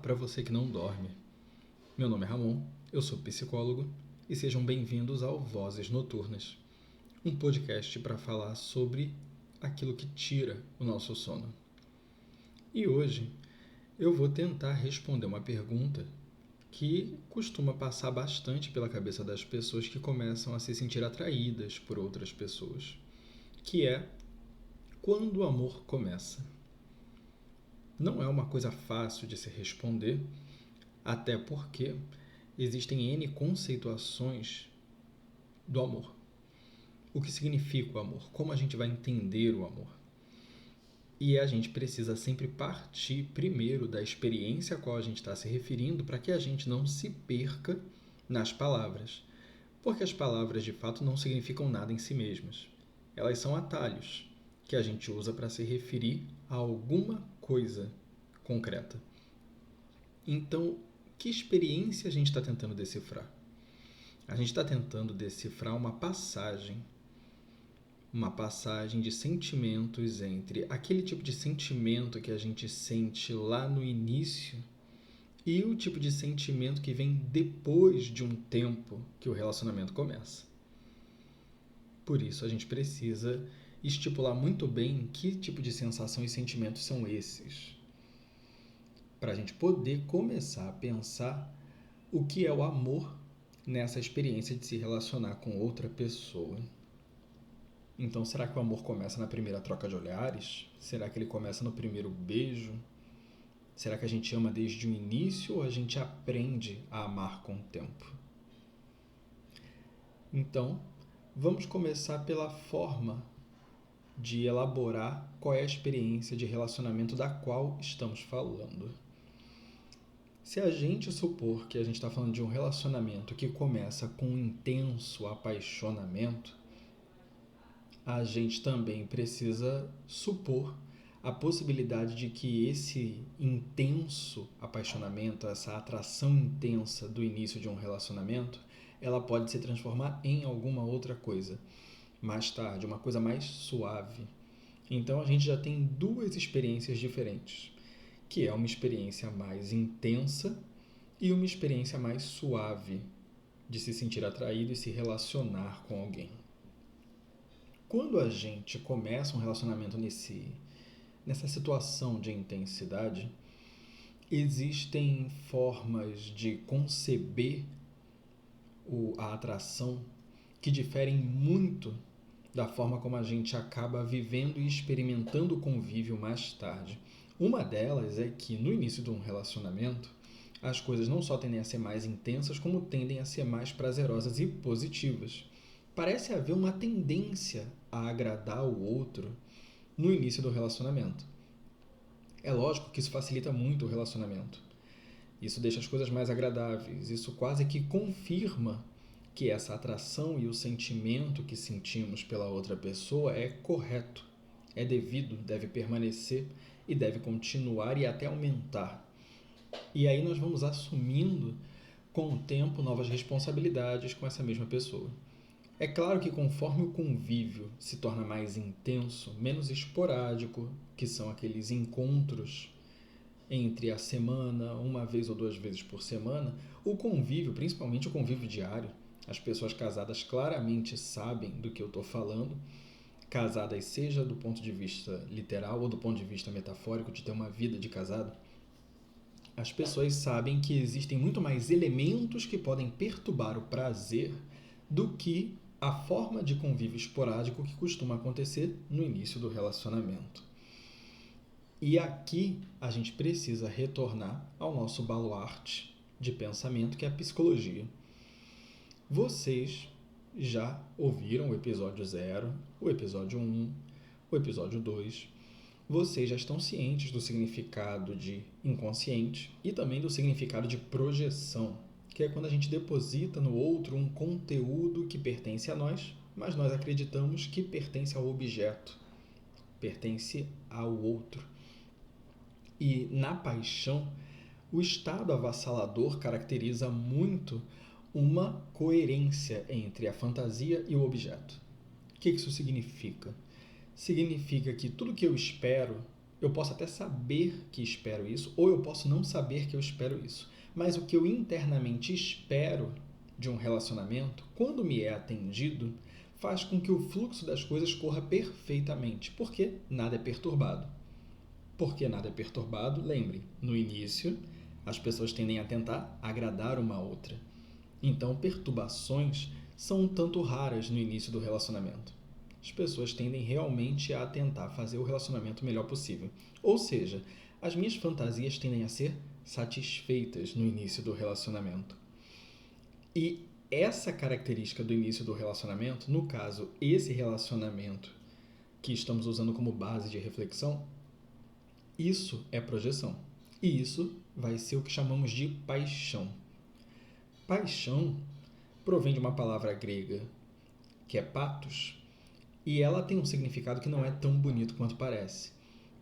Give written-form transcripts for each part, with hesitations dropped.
para você que não dorme. Meu nome é Ramon, eu sou psicólogo e sejam bem-vindos ao Vozes Noturnas, um podcast para falar sobre aquilo que tira o nosso sono. E hoje eu vou tentar responder uma pergunta que costuma passar bastante pela cabeça das pessoas que começam a se sentir atraídas por outras pessoas, que é: quando o amor começa? Não é uma coisa fácil de se responder, até porque existem N conceituações do amor. O que significa o amor? Como a gente vai entender o amor? E a gente precisa sempre partir primeiro da experiência a qual a gente está se referindo para que a gente não se perca nas palavras. Porque as palavras, de fato, não significam nada em si mesmas. Elas são atalhos que a gente usa para se referir a alguma coisa concreta. Então, que experiência a gente está tentando decifrar? A gente está tentando decifrar uma passagem de sentimentos entre aquele tipo de sentimento que a gente sente lá no início e o tipo de sentimento que vem depois de um tempo que o relacionamento começa. Por isso, a gente precisa estipular muito bem que tipo de sensação e sentimentos são esses, para a gente poder começar a pensar o que é o amor nessa experiência de se relacionar com outra pessoa. Então, será que o amor começa na primeira troca de olhares? Será que ele começa no primeiro beijo? Será que a gente ama desde o início ou a gente aprende a amar com o tempo? Então, vamos começar pela forma de elaborar qual é a experiência de relacionamento da qual estamos falando. Se a gente supor que a gente está falando de um relacionamento que começa com um intenso apaixonamento, a gente também precisa supor a possibilidade de que esse intenso apaixonamento, essa atração intensa do início de um relacionamento, ela pode se transformar em alguma outra coisa mais tarde, uma coisa mais suave. Então a gente já tem duas experiências diferentes, que é uma experiência mais intensa e uma experiência mais suave de se sentir atraído e se relacionar com alguém. Quando a gente começa um relacionamento nessa situação de intensidade, existem formas de conceber a atração que diferem muito da forma como a gente acaba vivendo e experimentando o convívio mais tarde. Uma delas é que, no início de um relacionamento, as coisas não só tendem a ser mais intensas, como tendem a ser mais prazerosas e positivas. Parece haver uma tendência a agradar o outro no início do relacionamento. É lógico que isso facilita muito o relacionamento. Isso deixa as coisas mais agradáveis. Isso quase que confirma que essa atração e o sentimento que sentimos pela outra pessoa é correto, é devido, deve permanecer e deve continuar e até aumentar. E aí nós vamos assumindo com o tempo novas responsabilidades com essa mesma pessoa. É claro que conforme o convívio se torna mais intenso, menos esporádico, que são aqueles encontros entre a semana, uma vez ou duas vezes por semana, o convívio, principalmente o convívio diário, as pessoas casadas claramente sabem do que eu estou falando, casadas seja do ponto de vista literal ou do ponto de vista metafórico, de ter uma vida de casado, as pessoas sabem que existem muito mais elementos que podem perturbar o prazer do que a forma de convívio esporádico que costuma acontecer no início do relacionamento. E aqui a gente precisa retornar ao nosso baluarte de pensamento, que é a psicologia. Vocês já ouviram o episódio 0, o episódio 1, o episódio 2. Vocês já estão cientes do significado de inconsciente e também do significado de projeção, que é quando a gente deposita no outro um conteúdo que pertence a nós, mas nós acreditamos que pertence ao objeto, pertence ao outro. E na paixão, o estado avassalador caracteriza muito uma coerência entre a fantasia e o objeto. O que isso significa? Significa que tudo que eu espero Eu posso até saber que espero isso, ou eu posso não saber que eu espero isso. Mas o que eu internamente espero de um relacionamento, quando me é atendido, faz com que o fluxo das coisas corra perfeitamente, porque nada é perturbado. Porque nada é perturbado, lembre, no início, as pessoas tendem a tentar agradar uma outra. Então, perturbações são um tanto raras no início do relacionamento. As pessoas tendem realmente a tentar fazer o relacionamento o melhor possível. Ou seja, as minhas fantasias tendem a ser satisfeitas no início do relacionamento. E essa característica do início do relacionamento, no caso, esse relacionamento que estamos usando como base de reflexão, isso é projeção. E isso vai ser o que chamamos de paixão. Paixão provém de uma palavra grega que é patos, e ela tem um significado que não é tão bonito quanto parece,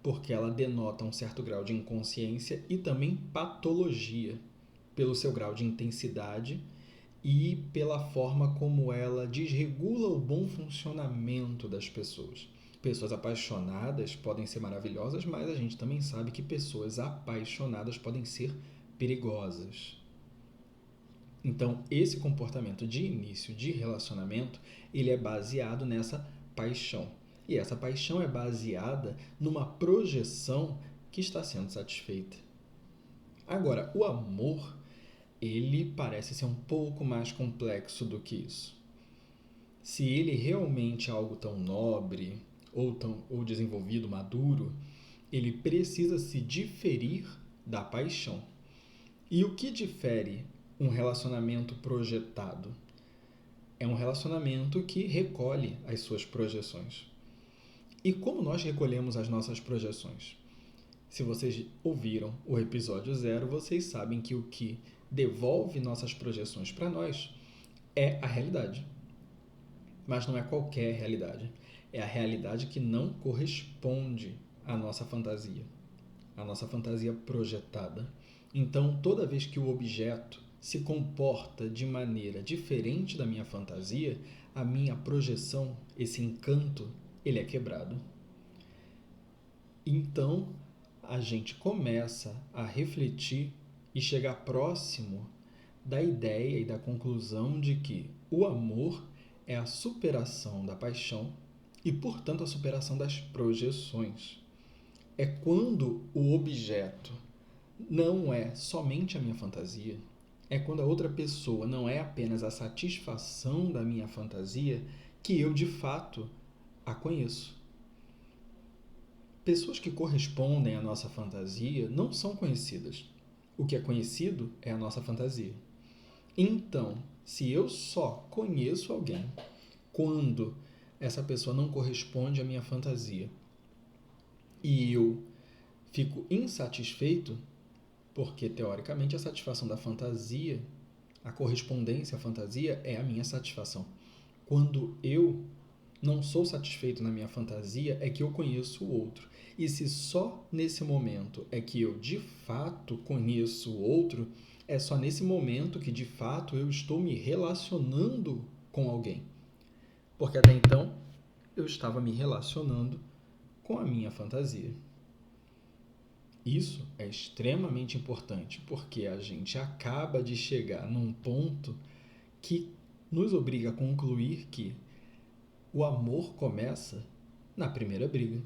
porque ela denota um certo grau de inconsciência e também patologia, pelo seu grau de intensidade e pela forma como ela desregula o bom funcionamento das pessoas. Pessoas apaixonadas podem ser maravilhosas, mas a gente também sabe que pessoas apaixonadas podem ser perigosas. Então, esse comportamento de início de relacionamento, ele é baseado nessa paixão. E essa paixão é baseada numa projeção que está sendo satisfeita. Agora, o amor, ele parece ser um pouco mais complexo do que isso. Se ele realmente é algo tão nobre ou desenvolvido, maduro, ele precisa se diferir da paixão. E o que difere um relacionamento projetado? É um relacionamento que recolhe as suas projeções. E como nós recolhemos as nossas projeções? Se vocês ouviram o episódio 0, vocês sabem que o que devolve nossas projeções para nós é a realidade. Mas não é qualquer realidade. É a realidade que não corresponde à nossa fantasia projetada. Então, toda vez que o objeto se comporta de maneira diferente da minha fantasia, a minha projeção, esse encanto, ele é quebrado. Então, a gente começa a refletir e chegar próximo da ideia e da conclusão de que o amor é a superação da paixão e, portanto, a superação das projeções. É quando o objeto não é somente a minha fantasia, é quando a outra pessoa não é apenas a satisfação da minha fantasia, que eu de fato a conheço. Pessoas que correspondem à nossa fantasia não são conhecidas. O que é conhecido é a nossa fantasia. Então, se eu só conheço alguém quando essa pessoa não corresponde à minha fantasia e eu fico insatisfeito, porque teoricamente a satisfação da fantasia, a correspondência à fantasia é a minha satisfação. Quando eu não sou satisfeito na minha fantasia, é que eu conheço o outro. E se só nesse momento é que eu de fato conheço o outro, é só nesse momento que de fato eu estou me relacionando com alguém. Porque até então eu estava me relacionando com a minha fantasia. Isso é extremamente importante, porque a gente acaba de chegar num ponto que nos obriga a concluir que o amor começa na primeira briga.